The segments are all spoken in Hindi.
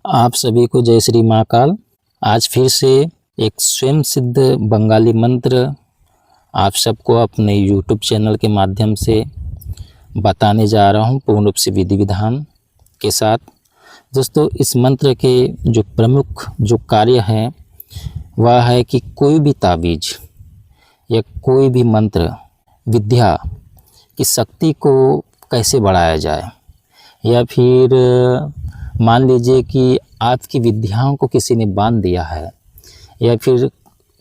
आप सभी को जय श्री महाकाल। आज फिर से एक स्वयं सिद्ध बंगाली मंत्र आप सबको अपने YouTube चैनल के माध्यम से बताने जा रहा हूं, पूर्ण रूप से विधि विधान के साथ। दोस्तों, इस मंत्र के जो प्रमुख जो कार्य हैं वह है कि कोई भी ताबीज या कोई भी मंत्र विद्या की शक्ति को कैसे बढ़ाया जाए, या फिर मान लीजिए कि आपकी विद्याओं को किसी ने बांध दिया है, या फिर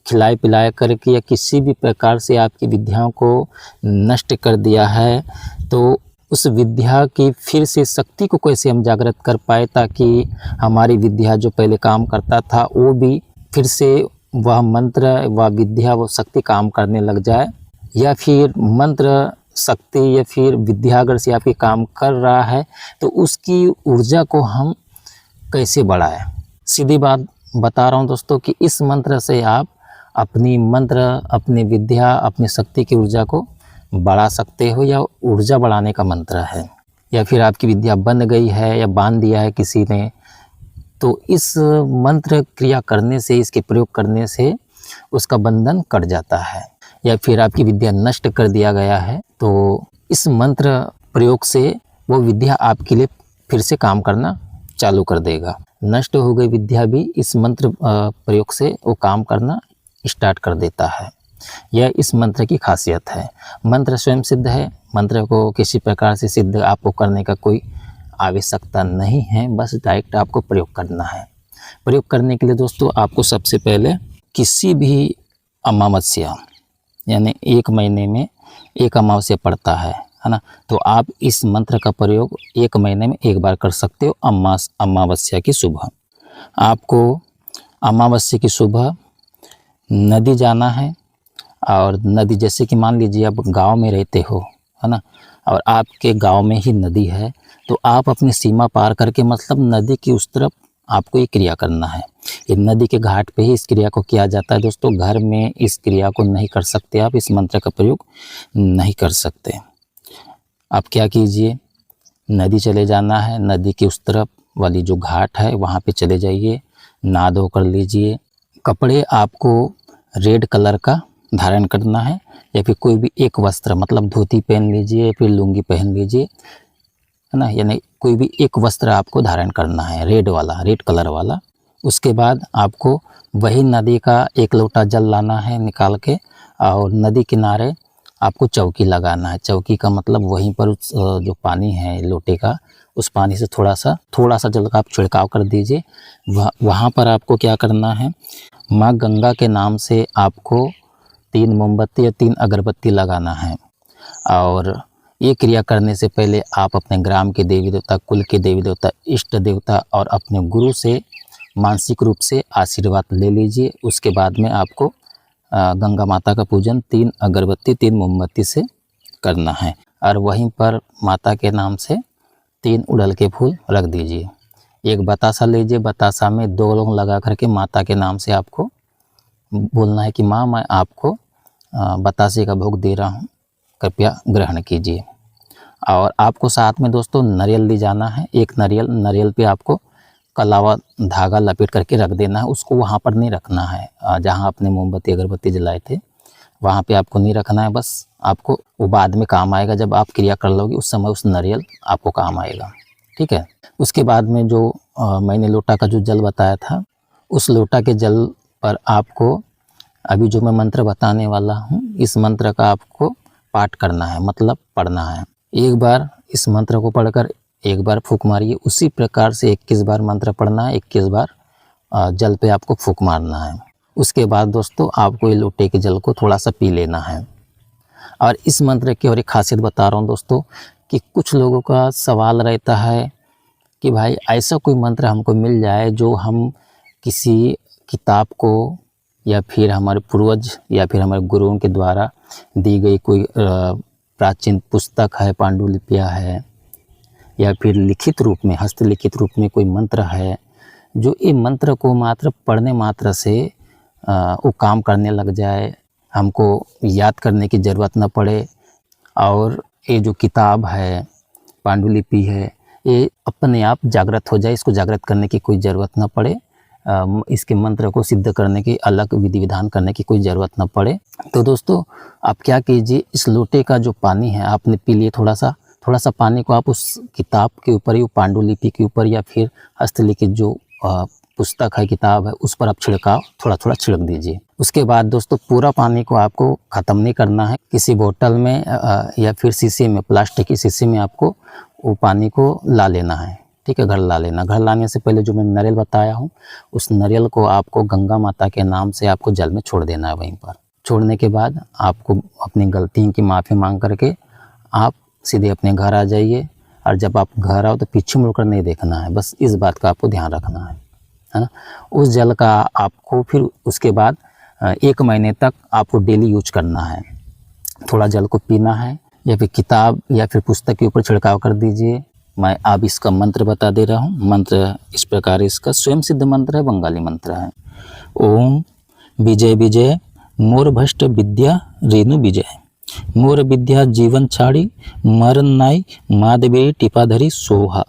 खिलाए पिलाए करके या किसी भी प्रकार से आपकी विद्याओं को नष्ट कर दिया है, तो उस विद्या की फिर से शक्ति को कैसे हम जागृत कर पाए, ताकि हमारी विद्या जो पहले काम करता था वो भी फिर से वह मंत्र वह विद्या वो शक्ति काम करने लग जाए। या फिर मंत्र शक्ति या फिर विद्या अगर से आपके काम कर रहा है तो उसकी ऊर्जा को हम कैसे बढ़ाएं। सीधी बात बता रहा हूं दोस्तों कि इस मंत्र से आप अपनी मंत्र, अपनी विद्या, अपनी शक्ति की ऊर्जा को बढ़ा सकते हो, या ऊर्जा बढ़ाने का मंत्र है। या फिर आपकी विद्या बन गई है या बांध दिया है किसी ने, तो इस मंत्र क्रिया करने से, इसके प्रयोग करने से उसका बंधन कट जाता है। या फिर आपकी विद्या नष्ट कर दिया गया है तो इस मंत्र प्रयोग से वो विद्या आपके लिए फिर से काम करना चालू कर देगा। नष्ट हो गई विद्या भी इस मंत्र प्रयोग से वो काम करना स्टार्ट कर देता है। यह इस मंत्र की खासियत है। मंत्र स्वयं सिद्ध है, मंत्र को किसी प्रकार से सिद्ध आपको करने का कोई आवश्यकता नहीं है, बस डायरेक्ट आपको प्रयोग करना है। प्रयोग करने के लिए दोस्तों आपको सबसे पहले किसी भी अमावस्या, यानी 1 महीने में 1 अमावस्या पड़ता है ना, तो आप इस मंत्र का प्रयोग 1 महीने में 1 बार कर सकते हो। अमावस्या की सुबह आपको अमावस्या की सुबह नदी जाना है, और नदी जैसे कि मान लीजिए आप गांव में रहते हो, है ना, और आपके गांव में ही नदी है, तो आप अपनी सीमा पार करके मतलब नदी की उस तरफ आपको ये क्रिया करना है। ये नदी के घाट पे ही इस क्रिया को किया जाता है दोस्तों। घर में इस क्रिया को नहीं कर सकते, आप इस मंत्र का प्रयोग नहीं कर सकते। आप क्या कीजिए, नदी चले जाना है, नदी के उस तरफ वाली जो घाट है वहाँ पे चले जाइए, नहा धो कर लीजिए। कपड़े आपको रेड कलर का धारण करना है, या फिर कोई भी एक वस्त्र मतलब धोती पहन लीजिए, फिर लुंगी पहन लीजिए, है ना, यानी कोई भी एक वस्त्र आपको धारण करना है रेड वाला, रेड कलर वाला। उसके बाद आपको वही नदी का 1 लोटा जल लाना है निकाल के, और नदी किनारे आपको चौकी लगाना है। चौकी का मतलब वहीं पर जो पानी है लोटे का, उस पानी से थोड़ा सा जल का आप छिड़काव कर दीजिए। वहाँ पर आपको क्या करना है, माँ गंगा के नाम से आपको 3 मोमबत्ती या 3 अगरबत्ती लगाना है। और ये क्रिया करने से पहले आप अपने ग्राम के देवी देवता, कुल के देवी देवता, इष्ट देवता और अपने गुरु से मानसिक रूप से आशीर्वाद ले लीजिए। उसके बाद में आपको गंगा माता का पूजन 3 अगरबत्ती 3 मोमबत्ती से करना है, और वहीं पर माता के नाम से 3 उड़ल के फूल रख दीजिए। एक बतासा लीजिए, बतासा में 2 लौंग लगा करके माता के नाम से आपको बोलना है कि माँ, मैं आपको बतासे का भोग दे रहा हूँ, कृपया ग्रहण कीजिए। और आपको साथ में दोस्तों नारियल ले जाना है। एक नारियल पे आपको कलावा धागा लपेट करके रख देना है। उसको वहाँ पर नहीं रखना है जहाँ आपने मोमबत्ती अगरबत्ती जलाए थे, वहाँ पे आपको नहीं रखना है। बस आपको वो बाद में काम आएगा, जब आप क्रिया कर लोगे उस समय उस नारियल आपको काम आएगा, ठीक है। उसके बाद में जो मैंने लोटा का जो जल बताया था, उस लोटा के जल पर आपको अभी जो मैं मंत्र बताने वाला हूँ, इस मंत्र का आपको पाठ करना है, मतलब पढ़ना है। एक बार इस मंत्र को पढ़कर 1 बार फूंक मारिए। उसी प्रकार से 21 बार मंत्र पढ़ना है, 21 बार जल पे आपको फूंक मारना है। उसके बाद दोस्तों आपको ये लोटे के जल को थोड़ा सा पी लेना है। और इस मंत्र की और एक खासियत बता रहा हूँ दोस्तों, कि कुछ लोगों का सवाल रहता है कि भाई ऐसा कोई मंत्र हमको मिल जाए जो हम किसी किताब को, या फिर हमारे पूर्वज या फिर हमारे गुरुओं के द्वारा दी गई कोई प्राचीन पुस्तक है, पांडुलिपियाँ है, या फिर लिखित रूप में, हस्तलिखित रूप में कोई मंत्र है, जो ये मंत्र को मात्र पढ़ने मात्र से वो काम करने लग जाए, हमको याद करने की ज़रूरत न पड़े। और ये जो किताब है, पांडुलिपि है, ये अपने आप जागृत हो जाए, इसको जागृत करने की कोई ज़रूरत ना पड़े, इसके मंत्र को सिद्ध करने की अलग विधि विधान करने की कोई ज़रूरत ना पड़े। तो दोस्तों आप क्या कीजिए, इस लोटे का जो पानी है आपने पी लिए, थोड़ा सा पानी को आप उस किताब के ऊपर, वो पांडुलिपि के ऊपर या फिर हस्तलिखित जो पुस्तक है, किताब है, उस पर आप छिड़काव थोड़ा थोड़ा छिड़क दीजिए। उसके बाद दोस्तों पूरा पानी को आपको ख़त्म नहीं करना है, किसी बोतल में या फिर शीशे में, प्लास्टिक की शीशे में आपको वो पानी को ला लेना है। ठीक है, घर ला लेना। घर लाने से पहले जो मैं नारियल बताया हूँ, उस नारियल को आपको गंगा माता के नाम से आपको जल में छोड़ देना है। वहीं पर छोड़ने के बाद आपको अपनी गलतियों की माफ़ी मांग करके आप सीधे अपने घर आ जाइए। और जब आप घर आओ तो पीछे मुड़कर नहीं देखना है, बस इस बात का आपको ध्यान रखना है ना। उस जल का आपको फिर उसके बाद 1 महीने तक आपको डेली यूज करना है। थोड़ा जल को पीना है या फिर किताब या फिर पुस्तक के ऊपर छिड़काव कर दीजिए। मैं अब इसका मंत्र बता दे रहा हूँ। मंत्र इस प्रकार, इसका स्वयं सिद्ध मंत्र है, बंगाली मंत्र है। ओम विजय विजय मोर भ्रष्ट विद्या रेणु विजय, मोर विद्या जीवन छाड़ी मरण नाई माधवी टिपाधरी सोहा।